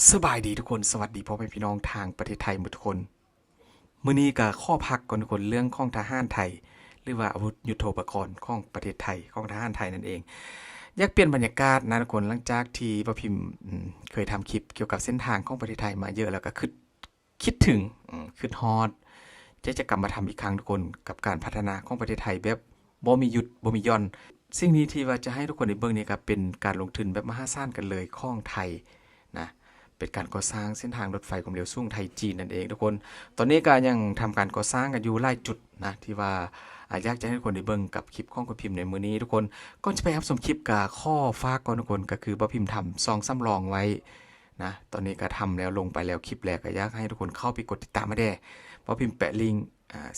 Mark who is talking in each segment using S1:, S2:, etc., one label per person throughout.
S1: สบายดีทุกคนสวัสดีพ่อแม่พี่น้องทางประเทศไทยหมดทุกคนมื้อนี้ก็ข้อพักก่อนทุกคนเรื่องของทหารไทยหรือว่าอาวุธยุทโธปกรณ์ของประเทศไทยของทหารไทยนั่นเองอยากเปลี่ยนบรรยากาศนะทุกคนหลังจากที่ป้าพิมพ์เคยทำคลิปเกี่ยวกับเส้นทางของประเทศไทยมาเยอะแล้วก็คิดถึงคิดฮอดจะกลับมาทำอีกครั้งทุกคนกับการพัฒนาของประเทศไทยแบบบ่มีหยุดบ่มีหย่อนสิ่งนี้ที่ว่าจะให้ทุกคนได้เบิ่งนี่ครับเป็นการลงทุนแบบมหาศาลกันเลยของไทยนะเป็นการก่อสร้างเส้นทางรถไฟความเร็วสูงไทยจีนนั่นเองทุกคนตอนนี้ก็ยังทำการก่อสร้างกันอยู่หลายจุดนะที่ว่าอยากจะให้ทุกคนได้เบิ่งกับคลิปของคุณพิมพ์ในมื้อนี้ทุกคนก่อนจะไปรับชมคลิปกับข้อฝากก่อนทุกคนก็คือบ่พิมพ์ทำซองสำรองไว้นะตอนนี้ก็ทำแล้วลงไปแล้วคลิปแรกก็อยากให้ทุกคนเข้าไปกดติดตามมาได้บ่พิมพ์แปะลิงก์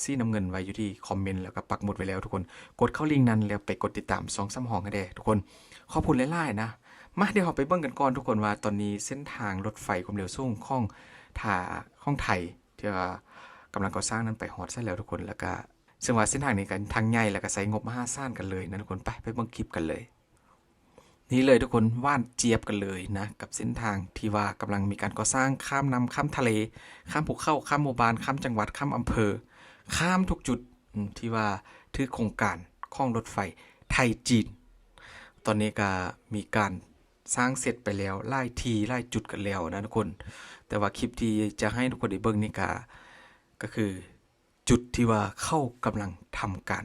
S1: สีน้ำเงินไว้อยู่ที่คอมเมนต์แล้วก็ปักหมุดไว้แล้วทุกคนกดเข้าลิงก์นั้นแล้วไปกดติดตามซองสำรองให้ได้ทุกคนขอบคุณหลายๆนะมาเดี๋ยวเราไปเบิ่งกันก่อนทุกคนว่าตอนนี้เส้นทางรถไฟความเร็วสูงของไทยที่ว่ากำลังก่อสร้างนั้นไปฮอดซะแล้วทุกคนแล้วก็ซึ่งว่าเส้นทางนี้กันทางใหญ่แล้วก็ใช้งบมหาศาลกันเลยนะทุกคนไปเบิ่งคลิปกันเลยนี่เลยทุกคนว่านเจี๊ยบกันเลยนะกับเส้นทางที่ว่ากำลังมีการก่อสร้างข้ามน้ำข้ามทะเลข้ามภูเขาข้ามหมู่บ้านข้ามจังหวัดข้ามอำเภอข้ามทุกจุดที่ว่าถือโครงการของรถไฟไทยจีนตอนนี้ก็มีการสร้างเสร็จไปแล้วไล่จุดกันแล้วนะทุกคนแต่ว่าคลิปที่จะให้ทุกคนได้เบิ่งนี่ก็คือจุดที่ว่าเข้ากำลังทำการ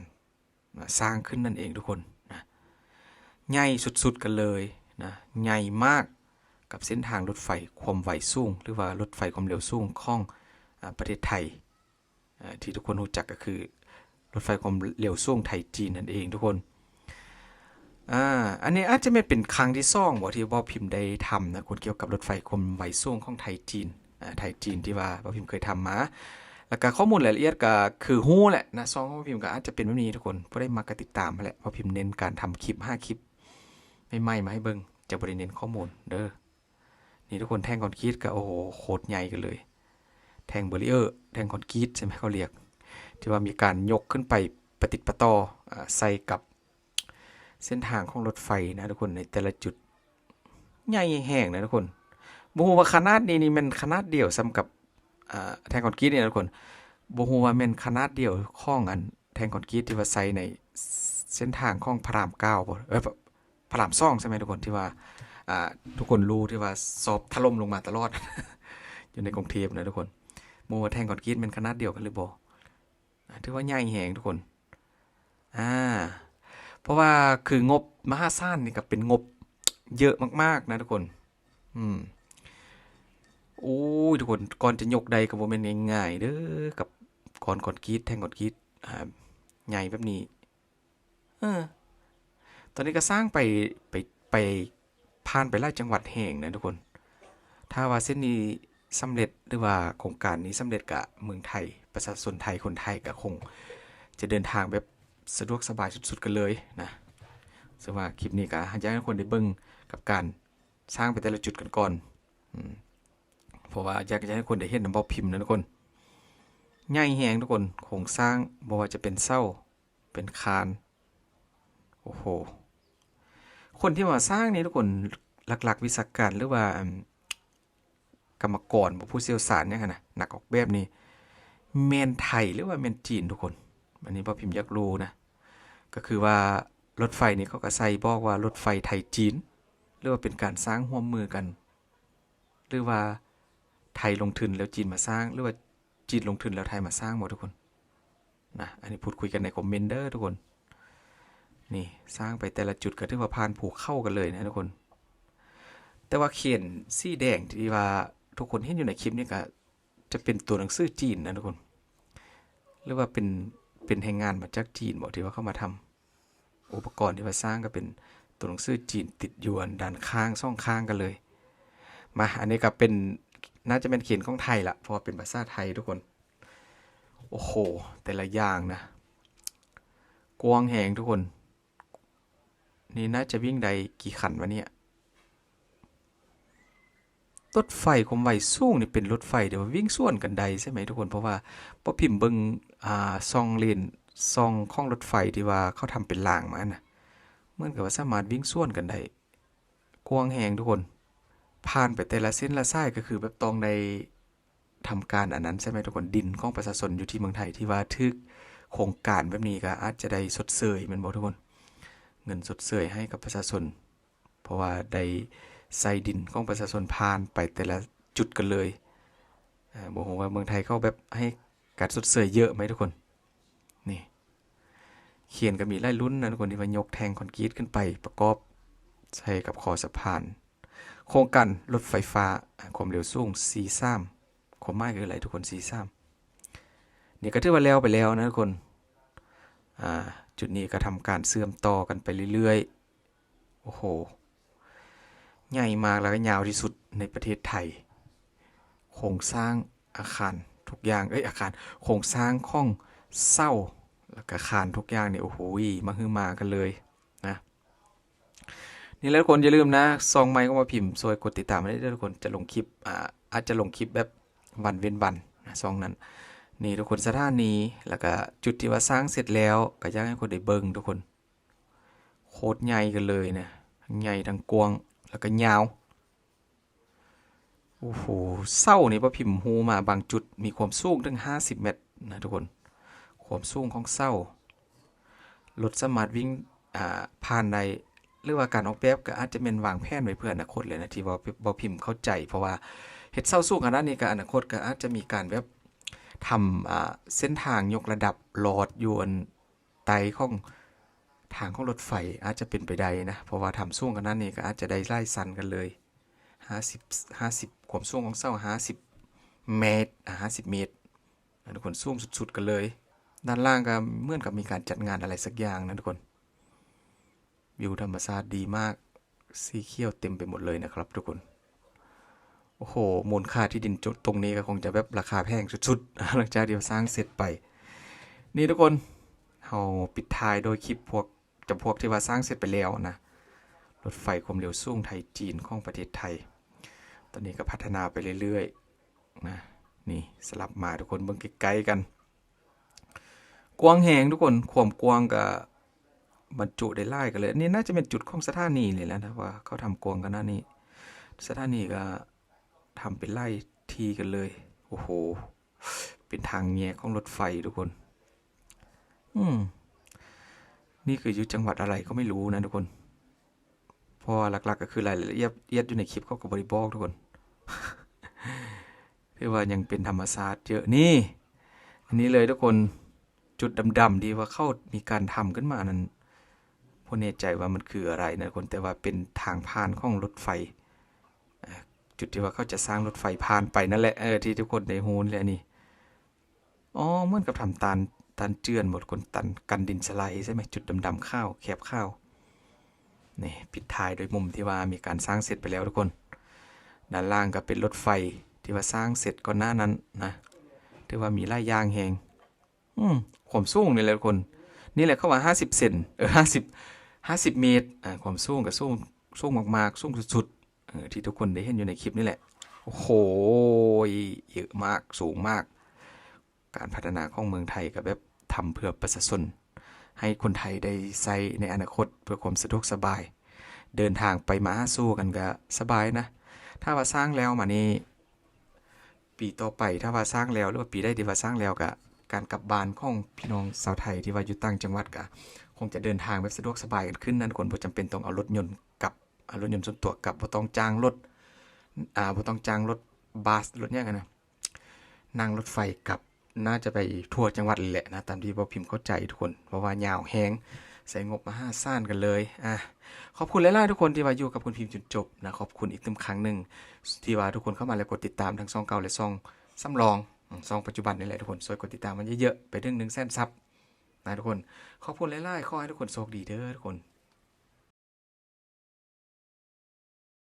S1: สร้างขึ้นนั่นเองทุกคนนะใหญ่สุดๆกันเลยนะใหญ่มากกับเส้นทางรถไฟความไวสูงหรือว่ารถไฟความเร็วสูงของประเทศไทยที่ทุกคนรู้จักก็คือรถไฟความเร็วสูงไทยจีนนั่นเองทุกคนอันนี้อาจจะไม่เป็นครั้งที่2บ่ที่บ่พิมพ์ได้ทำนะคนเกี่ยวกับรถไฟความไวสูงของไทยจีนที่ว่าบ่พิมพ์เคยทำมาแล้วก็ข้อมูลรายละเอียดก็คือฮู้แหละนะซองของพิมพ์ก็อาจจะเป็นแบบนี้ทุกคนบ่ได้มากติดตามแหละเพราะพิมพ์เน้นการทำคลิป5คลิปใหม่ๆมาให้เบิ่งจะบ่ได้เน้นข้อมูลเด้อนี่ทุกคนแท่งคอนกรีตก็โอ้โหโคตรใหญ่กันเลยแท่งเบรีเออร์แท่งคอนกรีตใช่ไหมเขาเรียกที่ว่ามีการยกขึ้นไปประติดประต่อใส่กับเส้นทางของรถไฟนะทุกคนในแต่ละจุดใหญ่แห้งนะทุกคนบ่ฮู้ว่าขนาดนี้นี่มันขนาดเดียวซ้ำกับแท่งคอนกรีตนี่นะทุกคนบ่ฮู้ว่าแม่นขนาดเดียวของอันแท่งคอนกรีตที่ว่าใส่ในเส้นทางของพระราม9บ่พระราม2ใช่ไหมทุกคนที่ว่าทุกคนรู้ที่ว่าสอบถล่มลงมาตลอด อยู่ในกรุงเทพนะทุกคนบ่ฮู้ว่าแท่งคอนกรีตมันขนาดเดียวกันหรือบ่ถือว่าใหญ่แฮงทุกคนอ่าเพราะว่าคืองบมหาศาลนี่ก็เป็นงบเยอะมากๆนะทุกคนอืมโอ้ยทุกคนก่อนจะยกใดก็บ่แม่นง่ายๆเด้อกับก้อนคอนกรีตแท่งคอนกรีตใหญ่แบบนี้เออตอนนี้ก็สร้างไปไปผ่านไปหลายจังหวัดแห่งนะทุกคนถ้าว่าเส้นนี้สำเร็จหรือว่าโครงการนี้สำเร็จกับเมืองไทยประชาชนไทยคนไทยก็คงจะเดินทางแบบสะดวกสบายสุดๆกันเลยนะซึ่งว่าคลิปนี้ก็อยากให้ทุกคนได้เบิ่งกับการสร้างไปแต่ละจุดกันก่อนเพราะว่าอยากจะให้คนได้เห็นน้ำบ่พิมพ์นะทุกคนใหญ่แฮงทุกคนโครงสร้างบ่ว่าจะเป็นเสาเป็นคานโอ้โหคนที่มาสร้างนี่ทุกคนหลักๆวิศวกรหรือว่ากรรมกรผู้เชี่ยวชาญเนี่ยนะนักออกแบบนี้แม่นไทยหรือว่าแม่นจีนทุกคนอันนี้บ่พิมพ์อยากรู้นะก็คือว่ารถไฟนี่เขาก็ใส่บอกว่ารถไฟไทยจีนหรือว่าเป็นการสร้างร่วมมือกันหรือว่าไทยลงทุนแล้วจีนมาสร้างหรือว่าจีนลงทุนแล้วไทยมาสร้างหมดทุกคนนะอันนี้พูดคุยกันในคอมเมนต์เด้อทุกคนนี่สร้างไปแต่ละจุดก็ถือว่าผ่านผูกเข้ากันเลยนะทุกคนแต่ว่าเขียนสีแดงที่ว่าทุกคนเห็นอยู่ในคลิปนี้ก็จะเป็นตัวหนังสือจีนนะทุกคนหรือว่าเป็นแรงงานมาจากจีนบอกที่ว่าเข้ามาทำอุปกรณ์ที่ว่าสร้างก็เป็นตัวหนังสือจีนติดอยู่ด้านข้างซ่องข้างกันเลยมาอันนี้ก็เป็นน่าจะเป็นเขียนของไทยละเพราะว่าเป็นภาษาไทยทุกคนโอ้โหแต่ละอย่างนะกว้างแหงทุกคนนี่น่าจะวิ่งได้กี่ขันวะเนี่ยรถไฟความไวสูงนี่เป็นรถไฟเดี๋ยววิ่งส่วนกันใดใช่ไหมทุกคนเพราะว่าพอพิมพ์เบิ่งซองเลนซองของรถไฟที่ว่าเขาทำเป็นรางมานะเหมือนกับว่าสามารถวิ่งส่วนกันได้กว้างแหงทุกคน ผ่านไปแต่ละเส้นละสายก็คือแบบต้องได้ทำการอันนั้นใช่ไหมทุกคนดินของประชาชนอยู่ที่เมืองไทยที่ว่าทึกโครงการแบบนี้ก็อาจจะได้สดเสยแมันบ่ทุกคนเงินสดเสยให้กับประชาชนเพราะว่าได้ใส่ดินของประชาชนผ่านไปแต่ละจุดกันเลยบอกว่าเมืองไทยเขาแบบให้การสดเสยเยอะไหมทุกคนนี่เขียนก็มีไล่ลุ้นนะทุกคนที่ว่ายกแทงคอนกรีตขึ้นไปประกอบใช้กับคอสะพานโครงการรถไฟฟ้าความเร็วสูง43ความหมายคืออะไรทุกคน43นี่ก็ถือว่าแล้วไปแล้วนะทุกคนจุดนี้ก็ทำการเสื่อมต่อกันไปเรื่อยๆโอ้โหใหญ่มากแล้วก็ยาวที่สุดในประเทศไทยโครงสร้างอาคารทุกอย่างอาคารโครงสร้างของเสาแล้วก็อาคารทุกอย่างเนี่ยโอ้โหมาฮือมากันเลยนะนี่แล้วทุกคนอย่าลืมนะซองไม้ก็มาพิมพ์ซอยกดติดตามได้ด้วยทุกคนจะลงคลิปอาจจะลงคลิปแบบวันเว้นวันนะซองนั้นนี่ทุกคนสถานีแล้วก็จุดที่ว่าสร้างเสร็จแล้วก็อยากให้คนได้เบิ่งทุกคนโคตรใหญ่กันเลยนะใหญ่ทั้งกว้างแล้วก็ยาวโอ้โหเสานี่พอพิมพ์ฮูมาบางจุดมีความสูงถึง50 เมตรนะทุกคนความสูงของเสารถสามารถวิ่งผ่านในหรือว่าการออกแบบก็อาจจะเป็นวางแผนไว้เพื่ออนาคตเลยนะที่ว่าบ่พิมพ์เข้าใจเพราะว่าเฮ็ดเสาสูงขนาดนี้ก็อนาคตก็อาจจะมีการแบบทำเส้นทางยกระดับหลอดยวนไตของทางของรถไฟอาจจะเป็นไปได้นะเพราะว่าทำสูงขนาดนี้ก็อาจจะได้ไล่ซันกันเลย50ความสูงของเสา50 เมตร50 เมตรทุกคนสูงสุดๆกันเลยด้านล่างก็เหมือนกับมีการจัดงานอะไรสักอย่างนะทุกคนวิวธรรมชาติดีมากสีเขียวเต็มไปหมดเลยนะครับทุกคนโอ้โหมูลค่าที่ดินจุดตรงนี้ก็คงจะแบบราคาแพงสุดๆหลังจากที่สร้างเสร็จไปนี่ทุกคนเราปิดท้ายโดยคลิปพวกที่ว่าสร้างเสร็จไปแล้วนะรถไฟความเร็วสูงไทยจีนของประเทศไทยตอนนี้ก็พัฒนาไปเรื่อยๆนะนี่สลับมาทุกคนเบิ่งใกล้ๆกันกว้างแหงทุกคนความกว้างกับบรรจุได้ไล่กันเลยนี่น่าจะเป็นจุดของสถานีเลยแล้วนะว่าเขาทำกวางกันหน้านี้สถานีก็ทำเป็นไล่ทีกันเลยโอ้โหเป็นทางแยกของรถไฟทุกคนนี่คืออยู่จังหวัดอะไรก็ไม่รู้นะทุกคนเพราะหลักๆก็คือรายละเอียดอยู่ในคลิปเขาก็บริบอกทุกคนที่ว่ายังเป็นธรรมศาสตร์เยอะนี่อันนี้เลยทุกคนจุดดำๆดีว่าเข้ามีการทำขึ้นมานั้นพอแน่ใจว่ามันคืออะไรนะคนแต่ว่าเป็นทางผ่านของรถไฟจุดที่ว่าเขาจะสร้างรถไฟผ่านไปนั่นแหละที่ทุกคนได้ฮู้แหละนี่เหมือนกับทำตันเจือนหมดคนตันกันดินสไลด์ใช่ไหมจุดดำๆข้าวแคบข้าวนี่ปิดท้ายโดยมุมที่ว่ามีการสร้างเสร็จไปแล้วทุกคนด้านล่างก็เป็นรถไฟที่ว่าสร้างเสร็จก่อนหน้านั้นนะที่ว่ามีไล่ยางแหงความสูงนี่แหละทุกคนนี่แหละเขาว่า50 เซน50 เมตรความสูงกับสูงมากๆสูงสุดๆที่ทุกคนได้เห็นอยู่ในคลิปนี่แหละโอ้โหเยอะมากสูงมากการพัฒนาของเมืองไทยกับแบบทำเพื่อประชาชนให้คนไทยได้ใช้ในอนาคตเพื่อความสะดวกสบายเดินทางไปมาสู้กันก็สบายนะถ้าว่าสร้างแล้วมานี่ปีต่อไปถ้าว่าสร้างแล้วหรือว่าปีได้ที่ว่าสร้างแล้วก็การกลับบ้านของพี่น้องชาวไทยที่ว่าอยู่ต่างจังหวัดก็คงจะเดินทางแบบสะดวกสบายกันขึ้นนั่นคนบ่จำเป็นต้องเอารถยนต์กับรถยนต์ส่วนตัวกับบ่ต้องจ้างรถบ่ต้องจ้างรถบัสรถยังไงนะนั่งรถไฟกับน่าจะไปทั่วจังหวัดแหละนะตามที่บ่พิมพ์เข้าใจทุกคนเพราะว่ายาวแฮงใส่งบมา5ซ่านกันเลยขอบคุณหลายๆทุกคนที่ว่าอยู่กับคุณพิมพ์จนจบนะขอบคุณอีกตึมครั้งนึงที่ว่าทุกคนเข้ามาแล้วกดติดตามทั้งช่องเก่าและช่องสำรองซองปัจจุบันนี่แหละทุกคนช่วยกดติดตามมันเยอะๆไปถึง100,000 ซับนะทุกคนขอบคุณหลายๆขอให้ทุกคนโชคดีเด้อทุกคน